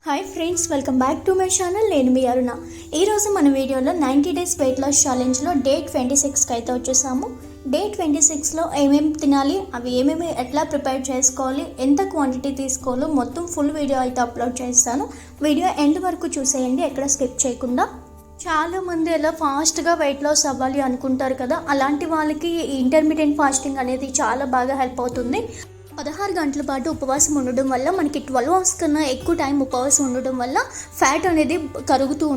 Hi friends, welcome back to my channel. నేను మీ అరుణ. ఈరోజు మన వీడియోలో 90 డేస్ వెయిట్ లాస్ ఛాలెంజ్లో డే 26కి అయితే వచ్చేసాము. డే 26లో ఏమేమి తినాలి, అవి ఏమేమి ఎట్లా ప్రిపేర్ చేసుకోవాలి, ఎంత క్వాంటిటీ తీసుకోవాలో మొత్తం ఫుల్ వీడియో అయితే అప్లోడ్ చేస్తాను. వీడియో ఎండ్ వరకు చూసేయండి, ఎక్కడ స్కిప్ చేయకుండా. చాలామంది ఎలా ఫాస్ట్గా వెయిట్ లాస్ అవ్వాలి అనుకుంటారు కదా, అలాంటి వాళ్ళకి ఇంటర్మీడియట్ ఫాస్టింగ్ అనేది చాలా బాగా హెల్ప్ అవుతుంది. 16 గంటల పాటు ఉపవాసం ఉండడం వల్ల మనకి 12 అవర్స్ కన్నా ఎక్కువ టైం ఉపవాసం ఉండడం వల్ల ఫ్యాట్ అనేది కరుగుతూ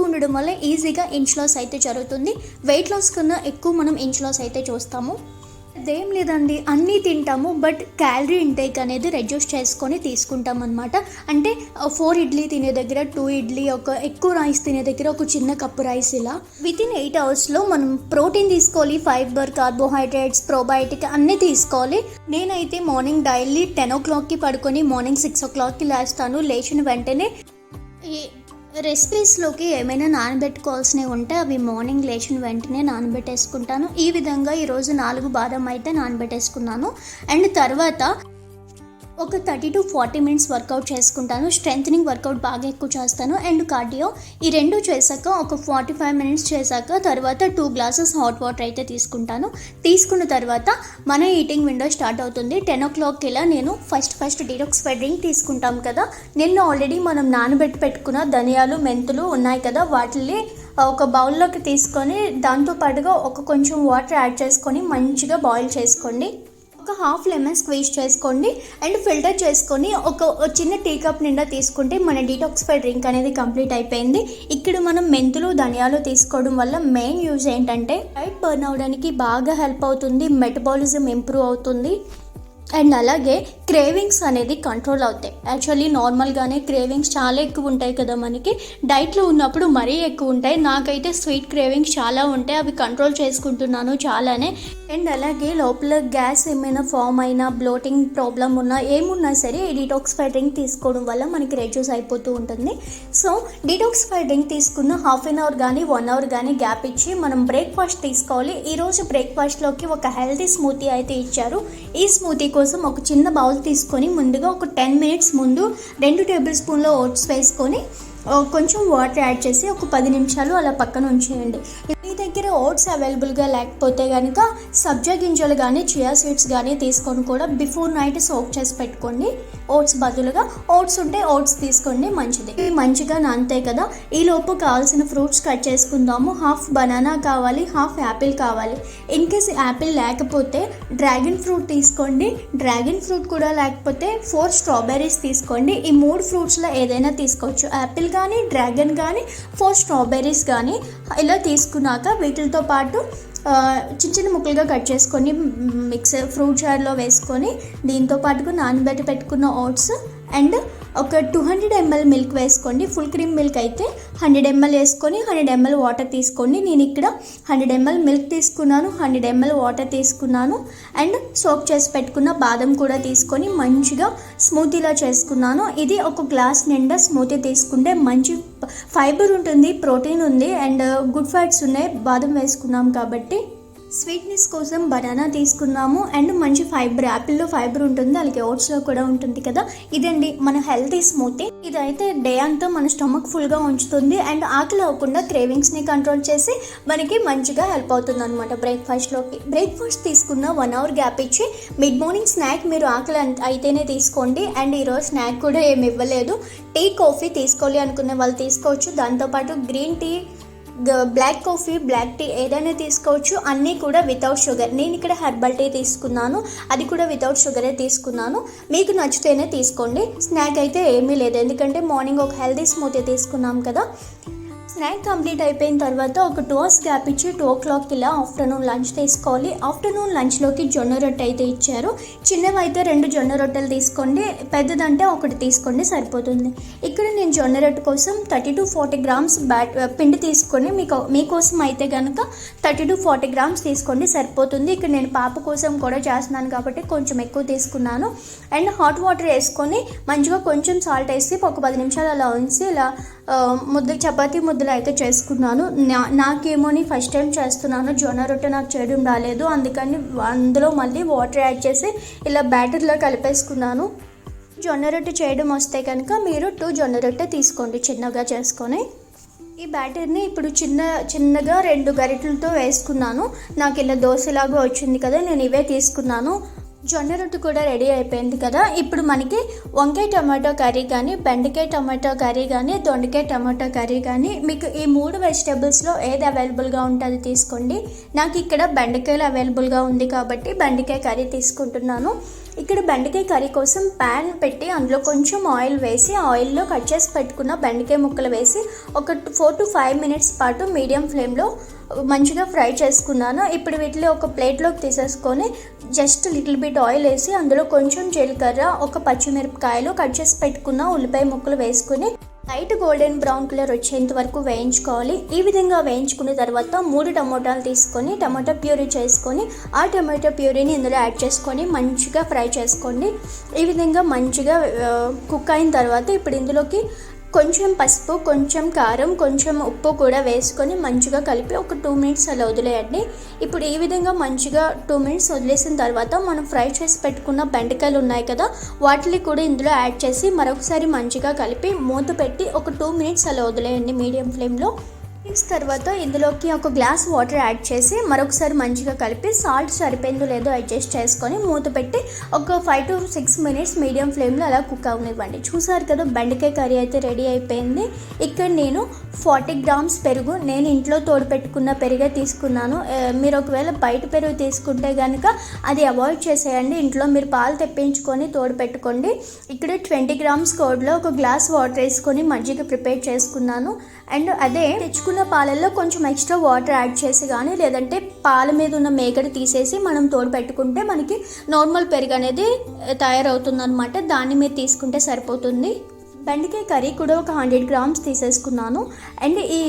ఉండడం వల్ల ఈజీగా ఇంచ్ లాస్ అయితే జరుగుతుంది. వెయిట్ లాస్ కన్నా ఎక్కువ మనం ఇంచ్ లాస్ అయితే చూస్తాము. అదేం లేదండి, అన్నీ తింటాము, బట్ క్యాలరీ ఇంటేక్ అనేది రెడ్యూస్ చేసుకొని తీసుకుంటాం అనమాట. అంటే 4 ఇడ్లీ తినే దగ్గర 2 ఇడ్లీ, ఒక ఎక్కువ రైస్ తినే దగ్గర ఒక చిన్న కప్పు రైస్, ఇలా వితిన్ 8 అవర్స్లో మనం ప్రోటీన్ తీసుకోవాలి, ఫైబర్, కార్బోహైడ్రేట్స్, ప్రోబయోటిక్ అన్నీ తీసుకోవాలి. నేనైతే మార్నింగ్ డైలీ 10 o'clockకి పడుకొని మార్నింగ్ 6 o'clockకి లేస్తాను. లేచిన వెంటనే రెసిపీస్లోకి ఏమైనా నానబెట్టుకోవాల్సినవి ఉంటే అవి మార్నింగ్ లేచిన వెంటనే నానబెట్టేసుకుంటాను. ఈ విధంగా ఈరోజు 4 బాదం అయితే నానబెట్టేసుకున్నాను. అండ్ తర్వాత ఒక 30 to 40 minutes వర్కౌట్ చేసుకుంటాను. స్ట్రెంథనింగ్ వర్కౌట్ బాగా ఎక్కువ చేస్తాను. అండ్ కార్డియో, ఈ రెండు చేశాక ఒక 45 minutes చేశాక తర్వాత 2 glasses హాట్ వాటర్ అయితే తీసుకుంటాను. తీసుకున్న తర్వాత మన ఈటింగ్ విండో స్టార్ట్ అవుతుంది. 10 o'clock ఇలా నేను ఫస్ట్ డీటాక్సిఫై డ్రింక్ తీసుకుంటాం కదా. నిన్న ఆల్రెడీ మనం నానబెట్టుకున్న ధనియాలు, మెంతులు ఉన్నాయి కదా, వాటిని ఒక బౌల్లోకి తీసుకొని దాంతోపాటుగా ఒక కొంచెం వాటర్ యాడ్ చేసుకొని మంచిగా బాయిల్ చేసుకోండి. ఒక హాఫ్ లెమన్ స్క్వీజ్ చేసుకోండి అండ్ ఫిల్టర్ చేసుకొని ఒక చిన్న టీ కప్ నిండా తీసుకుంటే మన డీటాక్సిఫై డ్రింక్ అనేది కంప్లీట్ అయిపోయింది. ఇక్కడ మనం మెంతులు, ధనియాలు తీసుకోవడం వల్ల మెయిన్ యూజ్ ఏంటంటే డైట్ బర్న్ అవడానికి బాగా హెల్ప్ అవుతుంది, మెటబాలిజం ఇంప్రూవ్ అవుతుంది అండ్ అలాగే క్రేవింగ్స్ అనేది కంట్రోల్ అవుతాయి. యాక్చువల్లీ నార్మల్గానే క్రేవింగ్స్ చాలా ఎక్కువ ఉంటాయి కదా మనకి, డైట్లో ఉన్నప్పుడు మరీ ఎక్కువ ఉంటాయి. నాకైతే స్వీట్ క్రేవింగ్స్ చాలా ఉంటాయి, అవి కంట్రోల్ చేసుకుంటున్నాను చాలానే. అండ్ అలాగే లోపల గ్యాస్ ఏమైనా ఫామ్ అయినా, బ్లోటింగ్ ప్రాబ్లం ఉన్నా, ఏమున్నా సరే ఈ డీటాక్సిఫై డ్రింక్ తీసుకోవడం వల్ల మనకి రెడ్యూస్ అయిపోతూ ఉంటుంది. సో డీటాక్సిఫై డ్రింక్ తీసుకున్న హాఫ్ అన్ అవర్ కానీ 1 hour కానీ గ్యాప్ ఇచ్చి మనం బ్రేక్ఫాస్ట్ తీసుకోవాలి. ఈరోజు బ్రేక్ఫాస్ట్లోకి ఒక హెల్తీ స్మూతీ అయితే ఇచ్చారు. ఈ స్మూతీ కోసం ఒక చిన్న బౌల్ తీసుకొని ముందుగా ఒక 10 minutes ముందు 2 tablespoons ఓట్స్ వేసుకొని కొంచెం వాటర్ యాడ్ చేసి ఒక 10 నిమిషాలు అలా పక్కన ఉంచేయండి. మీ దగ్గర ఓట్స్ అవైలబుల్గా లేకపోతే కనుక సబ్జా గింజలు కానీ, చియా సీడ్స్ కానీ తీసుకొని కూడా బిఫోర్ నైట్ సోక్ చేసి పెట్టుకోండి. ఓట్స్ బదులుగా ఓట్స్ ఉంటే ఓట్స్ తీసుకోండి, మంచిది. ఇవి మంచిగా నానతాయి కదా. ఈ లోపు కావాల్సిన ఫ్రూట్స్ కట్ చేసుకుందాము. హాఫ్ బనానా కావాలి, హాఫ్ యాపిల్ కావాలి. ఇన్ కేస్ యాపిల్ లేకపోతే డ్రాగన్ ఫ్రూట్ తీసుకోండి. డ్రాగన్ ఫ్రూట్ కూడా లేకపోతే 4 strawberries తీసుకోండి. ఈ 3 ఫ్రూట్స్లో ఏదైనా తీసుకోవచ్చు, యాపిల్ కానీ, డ్రాగన్ కానీ, 4 strawberries కానీ. ఇలా తీసుకున్నాక వీటితో పాటు చిన్న చిన్న ముక్కలుగా కట్ చేసుకొని ఫ్రూట్ జార్లో వేసుకొని దీంతో పాటుగా నానబెట్టి పెట్టుకున్న ఓట్స్ అండ్ ఒక 200 ml మిల్క్ వేసుకోండి. ఫుల్ క్రీమ్ మిల్క్ అయితే 100 ml వేసుకొని 100 ml వాటర్ తీసుకోండి. నేను ఇక్కడ 100 ml మిల్క్ తీసుకున్నాను, 100 ml వాటర్ తీసుకున్నాను అండ్ సోక్ చేసి పెట్టుకున్న బాదం కూడా తీసుకొని మంచిగా స్మూతీలా చేసుకున్నాను. ఇది ఒక గ్లాస్ నిండా స్మూతీ తీసుకుంటే మంచి ఫైబర్ ఉంటుంది, ప్రోటీన్ ఉంది అండ్ గుడ్ ఫ్యాట్స్ ఉన్నాయి. బాదం వేసుకున్నాం కాబట్టి స్వీట్నెస్ కోసం బనానా తీసుకున్నాము అండ్ మంచి ఫైబర్, యాపిల్లో ఫైబర్ ఉంటుంది, అలాగే ఓట్స్లో కూడా ఉంటుంది కదా. ఇదండి మన హెల్తీ స్మూతీ. ఇదైతే డే అంతా మన స్టమక్ ఫుల్గా ఉంచుతుంది అండ్ ఆకలి అవ్వకుండా క్రేవింగ్స్ని కంట్రోల్ చేసి మనకి మంచిగా హెల్ప్ అవుతుంది అనమాట. బ్రేక్ఫాస్ట్ తీసుకున్న 1 hour గ్యాప్ ఇచ్చి మిడ్ మార్నింగ్ స్నాక్ మీరు ఆకలి అయితేనే తీసుకోండి. అండ్ ఈరోజు స్నాక్ కూడా ఏమి ఇవ్వలేదు. టీ, కాఫీ తీసుకోవాలి అనుకునే వాళ్ళు తీసుకోవచ్చు. దాంతోపాటు green tea, black coffee, black tea ఏదైనా తీసుకోవచ్చు. అన్నీ కూడా వితౌట్ షుగర్. నేను ఇక్కడ హెర్బల్ టీ తీసుకున్నాను, అది కూడా వితౌట్ షుగరే తీసుకున్నాను. మీకు నచ్చితేనే తీసుకోండి. స్నాక్ అయితే ఏమీ లేదు, ఎందుకంటే మార్నింగ్ ఒక హెల్తీ స్మూతీ తీసుకున్నాం కదా. స్నాక్ కంప్లీట్ అయిపోయిన తర్వాత ఒక 2 hours గ్యాప్ ఇచ్చి 2 o'clock ఇలా ఆఫ్టర్నూన్ లంచ్ తీసుకోవాలి. ఆఫ్టర్నూన్ లంచ్లోకి జొన్న రొట్టె అయితే ఇచ్చారు. చిన్నవైతే 2 జొన్న రొట్టెలు తీసుకోండి, పెద్దదంటే 1 తీసుకోండి, సరిపోతుంది. ఇక్కడ నేను జొన్న రొట్టె కోసం 30 to 40 grams పిండి తీసుకొని మీకోసం అయితే కనుక 30 to 40 grams తీసుకోండి, సరిపోతుంది. ఇక్కడ నేను పాప కోసం కూడా చేస్తున్నాను కాబట్టి కొంచెం ఎక్కువ తీసుకున్నాను. అండ్ హాట్ వాటర్ వేసుకొని మంచిగా కొంచెం సాల్ట్ వేసి ఒక 10 నిమిషాలు అలా ఉంచి ఇలా చపాతీ ముద్దలు అయితే చేసుకున్నాను. నాకేమోని ఫస్ట్ టైం చేస్తున్నాను, జొన్న రొట్టె నాకు చేయడం రాలేదు, అందుకని అందులో మళ్ళీ వాటర్ యాడ్ చేసి ఇలా బ్యాటర్లో కలిపేసుకున్నాను. జొన్న రొట్టె చేయడం వస్తే కనుక మీరు 2 జొన్న రొట్టె తీసుకోండి చిన్నగా చేసుకొని. ఈ బ్యాటర్ని ఇప్పుడు చిన్నగా 2 గరిటెలతో వేసుకున్నాను. నాకు ఇలా దోశలాగా వచ్చింది కదా, నేను ఇవే తీసుకున్నాను. జొన్న రొట్టె కూడా రెడీ అయిపోయింది కదా. ఇప్పుడు మనకి వంకాయ టమాటో కర్రీ కానీ, బెండకాయ టమాటో కర్రీ కానీ, దొండకాయ టమాటో కర్రీ కానీ, మీకు ఈ 3 వెజిటేబుల్స్లో ఏది అవైలబుల్గా ఉంటుంది తీసుకోండి. నాకు ఇక్కడ బెండకాయలు అవైలబుల్గా ఉంది కాబట్టి బెండకాయ కర్రీ తీసుకుంటున్నాను. ఇక్కడ బెండకాయ కర్రీ కోసం ప్యాన్ పెట్టి అందులో కొంచెం ఆయిల్ వేసి, ఆయిల్లో కట్ చేసి పెట్టుకున్న బెండకాయ ముక్కలు వేసి ఒక 4 to 5 minutes పాటు మీడియం ఫ్లేమ్లో మంచిగా ఫ్రై చేసుకున్నాను. ఇప్పుడు వీటిని ఒక ప్లేట్లోకి తీసేసుకొని జస్ట్ లిటిల్ బిట్ ఆయిల్ వేసి అందులో కొంచెం జీలకర్ర, ఒక పచ్చిమిరపకాయలు, కట్ చేసి పెట్టుకున్న ఉల్లిపాయ ముక్కలు వేసుకుని లైట్ గోల్డెన్ బ్రౌన్ కలర్ వచ్చేంత వరకు వేయించుకోవాలి. ఈ విధంగా వేయించుకున్న తర్వాత 3 టమోటాలు తీసుకొని టమాటా ప్యూరీ చేసుకొని ఆ టమాటా ప్యూరీని ఇందులో యాడ్ చేసుకొని మంచిగా ఫ్రై చేసుకోండి. ఈ విధంగా మంచిగా కుక్ అయిన తర్వాత ఇప్పుడు ఇందులోకి కొంచెం పసుపు, కొంచెం కారం, కొంచెం ఉప్పు కూడా వేసుకొని మంచిగా కలిపి ఒక 2 minutes అలా వదిలేయండి. ఇప్పుడు ఈ విధంగా మంచిగా 2 minutes వదిలేసిన తర్వాత మనం ఫ్రై చేసి పెట్టుకున్న బెండకాయలు ఉన్నాయి కదా, వాటిని కూడా ఇందులో యాడ్ చేసి మరొకసారి మంచిగా కలిపి మూత పెట్టి ఒక 2 minutes అలా వదిలేయండి మీడియం ఫ్లేమ్లో. తర్వాత ఇందులోకి ఒక గ్లాస్ వాటర్ యాడ్ చేసి మరొకసారి మంచిగా కలిపి సాల్ట్ సరిపోయిందో లేదో అడ్జస్ట్ చేసుకొని మూత పెట్టి ఒక 5 to 6 minutes మీడియం ఫ్లేమ్లో అలా కుక్ అవనివ్వండి. చూసారు కదా, బెండకాయ కర్రీ అయితే రెడీ అయిపోయింది. ఇక్కడ నేను 40 grams పెరుగు, నేను ఇంట్లో తోడు పెట్టుకున్న పెరుగే తీసుకున్నాను. మీరు ఒకవేళ బయట పెరుగు తీసుకుంటే కనుక అది అవాయిడ్ చేసేయండి. ఇంట్లో మీరు పాలు తెప్పించుకొని తోడు పెట్టుకోండి. ఇక్కడ 20 grams కర్డ్లో ఒక గ్లాస్ వాటర్ వేసుకొని మజ్జిగ ప్రిపేర్ చేసుకున్నాను. అండ్ అదే తెచ్చుకున్న పాలల్లో కొంచెం ఎక్స్ట్రా వాటర్ యాడ్ చేసి కానీ, లేదంటే పాల మీద ఉన్న మేగడ తీసేసి మనం తోడు పెట్టుకుంటే మనకి నార్మల్ పెరుగు అనేది తయారవుతుంది అనమాట. దాన్ని మీరు తీసుకుంటే సరిపోతుంది. బెండకాయ కర్రీ కూడా ఒక 100 grams తీసేసుకున్నాను. అండ్ ఈ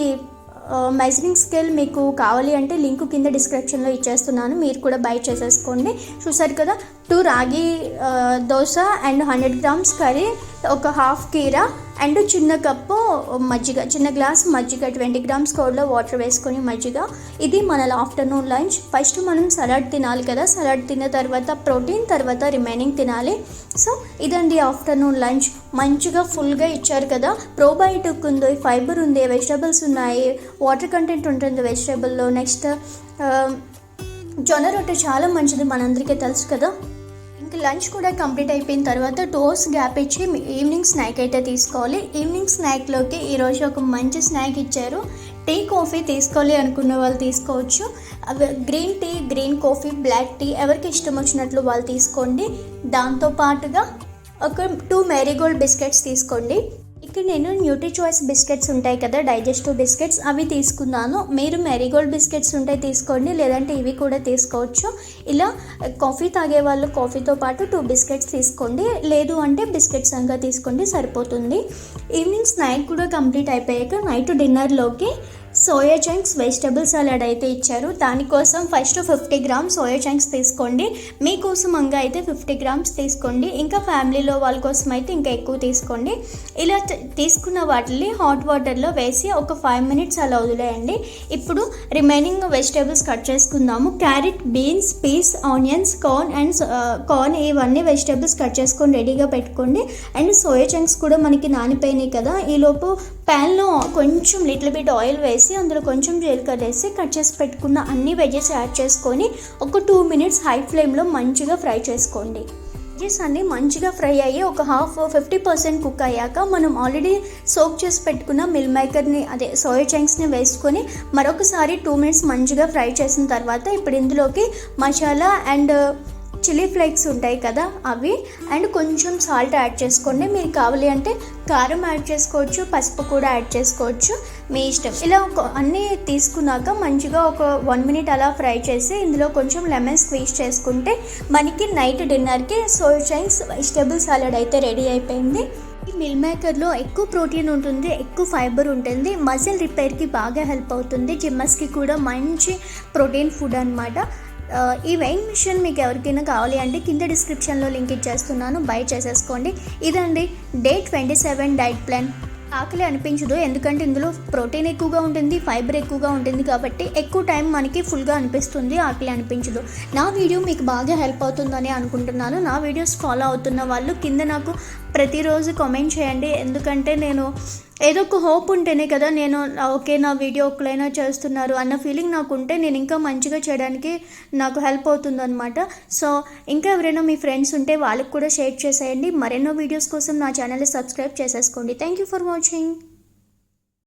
మెజరింగ్ స్కేల్ మీకు కావాలి అంటే లింక్ కింద డిస్క్రిప్షన్లో ఇచ్చేస్తున్నాను, మీరు కూడా బై చేసేసుకోండి. చూసారు కదా, 2 రాగి దోశ అండ్ 100 grams కర్రీ, ఒక హాఫ్ కీరా అండ్ చిన్న కప్పు మజ్జిగ, చిన్న గ్లాస్ మజ్జిగ, 20 grams కర్డ్లో వాటర్ వేసుకొని మజ్జిగ. ఇది మన ఆఫ్టర్నూన్ లంచ్. ఫస్ట్ మనం సలాడ్ తినాలి కదా, సలాడ్ తిన్న తర్వాత ప్రోటీన్, తర్వాత రిమైనింగ్ తినాలి. సో ఇదండి ఆఫ్టర్నూన్ లంచ్. మంచిగా ఫుల్గా ఇచ్చారు కదా, ప్రోబయోటిక్ ఉంది, ఫైబర్ ఉంది, వెజిటబుల్స్ ఉన్నాయి, వాటర్ కంటెంట్ ఉంటుంది వెజిటబుల్లో. నెక్స్ట్ జొన్న రొట్టె చాలా మంచిది, మనందరికీ తెలుసు కదా. ఇంకా లంచ్ కూడా కంప్లీట్ అయిపోయిన తర్వాత 2 hours గ్యాప్ ఇచ్చి ఈవినింగ్ స్నాక్ అయితే తీసుకోవాలి. ఈవినింగ్ స్నాక్లోకి ఈరోజు ఒక మంచి స్నాక్ ఇచ్చారు. టీ, కాఫీ తీసుకోవాలి అనుకున్న వాళ్ళు తీసుకోవచ్చు. Green tea, green coffee, black tea ఎవరికి ఇష్టం వచ్చినట్లు వాళ్ళు తీసుకోండి. దాంతోపాటుగా ఒక 2 మేరీగోల్డ్ బిస్కెట్స్ తీసుకోండి. ఇక్కడ నేను న్యూట్రీ చాయిస్ బిస్కెట్స్ ఉంటాయి కదా, డైజెస్టివ్ బిస్కెట్స్, అవి తీసుకున్నాను. మీరు మేరీగోల్డ్ బిస్కెట్స్ ఉంటే తీసుకోండి, లేదంటే ఇవి కూడా తీసుకోవచ్చు. ఇలా కాఫీ తాగే వాళ్ళు కాఫీతో పాటు 2 బిస్కెట్స్ తీసుకోండి, లేదు అంటే బిస్కెట్స్ అంతా తీసుకోండి, సరిపోతుంది. ఈవినింగ్ స్నాక్ కూడా కంప్లీట్ అయిపోయాక నైట్ డిన్నర్లోకి సోయా చంక్స్ వెజిటబుల్ సలాడ్ అయితే ఇచ్చారు. దానికోసం ఫస్ట్ 50 grams సోయా చంక్స్ తీసుకోండి. మీకోసం అంగా అయితే 50 grams తీసుకోండి. ఇంకా ఫ్యామిలీలో వాళ్ళ కోసం అయితే ఇంకా ఎక్కువ తీసుకోండి. ఇలా తీసుకున్న వాటిని హాట్ వాటర్లో వేసి ఒక 5 minutes అలా వదిలేయండి. ఇప్పుడు రిమైనింగ్ వెజిటబుల్స్ కట్ చేసుకుందాము. Carrot, beans, peas, onions, corn ఇవన్నీ వెజిటబుల్స్ కట్ చేసుకొని రెడీగా పెట్టుకోండి. అండ్ సోయా చంక్స్ కూడా మనకి నానిపోయినాయి కదా, ఈలోపు ప్యాన్లో కొంచెం లిటిల్ బిట్ ఆయిల్ వేసి అందులో కొంచెం జీలకర్ర వేసి కట్ చేసి పెట్టుకున్న అన్ని వెజెస్ యాడ్ చేసుకొని ఒక 2 minutes హై ఫ్లేమ్లో మంచిగా ఫ్రై చేసుకోండి. వెజెస్ అన్నీ మంచిగా ఫ్రై అయ్యి ఒక 50% కుక్ అయ్యాక మనం ఆల్రెడీ సోక్ చేసి పెట్టుకున్న మిల్ మేకర్ని, అదే సోయా చంక్స్ని వేసుకొని మరొకసారి 2 minutes మంచిగా ఫ్రై చేసిన తర్వాత ఇప్పుడు ఇందులోకి మసాలా అండ్ చిల్లీ ఫ్లేక్స్ ఉంటాయి కదా అవి, అండ్ కొంచెం సాల్ట్ యాడ్ చేసుకోండి. మీరు కావాలి అంటే కారం యాడ్ చేసుకోవచ్చు, పసుపు కూడా యాడ్ చేసుకోవచ్చు, మీ ఇష్టం. ఇలా అన్నీ తీసుకున్నాక మంచిగా ఒక 1 minute అలా ఫ్రై చేసి ఇందులో కొంచెం లెమన్ స్క్వీజ్ చేసుకుంటే మనకి నైట్ డిన్నర్కి సోయా చంక్స్ వెజిటబుల్ సలాడ్ అయితే రెడీ అయిపోయింది. ఈ మిల్ మేకర్లో ఎక్కువ ప్రోటీన్ ఉంటుంది, ఎక్కువ ఫైబర్ ఉంటుంది, మజిల్ రిపేర్కి బాగా హెల్ప్ అవుతుంది, జిమ్మర్స్కి కూడా మంచి ప్రోటీన్ ఫుడ్ అనమాట. ఈ వెయింగ్ మిషన్ మీకు ఎవరికైనా కావాలి అంటే కింద డిస్క్రిప్షన్లో లింక్ ఇచ్చేస్తున్నాను, బై చేసేసుకోండి. ఇదండి డే 27 డైట్ ప్లాన్. ఆకలి అనిపించదు, ఎందుకంటే ఇందులో ప్రోటీన్ ఎక్కువగా ఉంటుంది, ఫైబర్ ఎక్కువగా ఉంటుంది కాబట్టి ఎక్కువ టైం మనకి ఫుల్గా అనిపిస్తుంది, ఆకలి అనిపించదు. నా వీడియో మీకు బాగా హెల్ప్ అవుతుందని అనుకుంటున్నాను. నా వీడియోస్ ఫాలో అవుతున్న వాళ్ళు కింద నాకు ప్రతిరోజు కామెంట్ చేయండి, ఎందుకంటే నేను ఏదో ఒక హోప్ ఉంటేనే కదా నేను ఓకే నా వీడియో ఒక్కలైనా చేస్తున్నారు అన్న ఫీలింగ్ నాకు ఉంటే నేను ఇంకా మంచిగా చేయడానికి నాకు హెల్ప్ అవుతుందన్నమాట. సో ఇంకా ఎవరైనా మీ ఫ్రెండ్స్ ఉంటే వాళ్ళకి కూడా షేర్ చేసేయండి. మరెన్నో వీడియోస్ కోసం నా ఛానల్ని సబ్స్క్రైబ్ చేసేసుకోండి. Thank you for watching.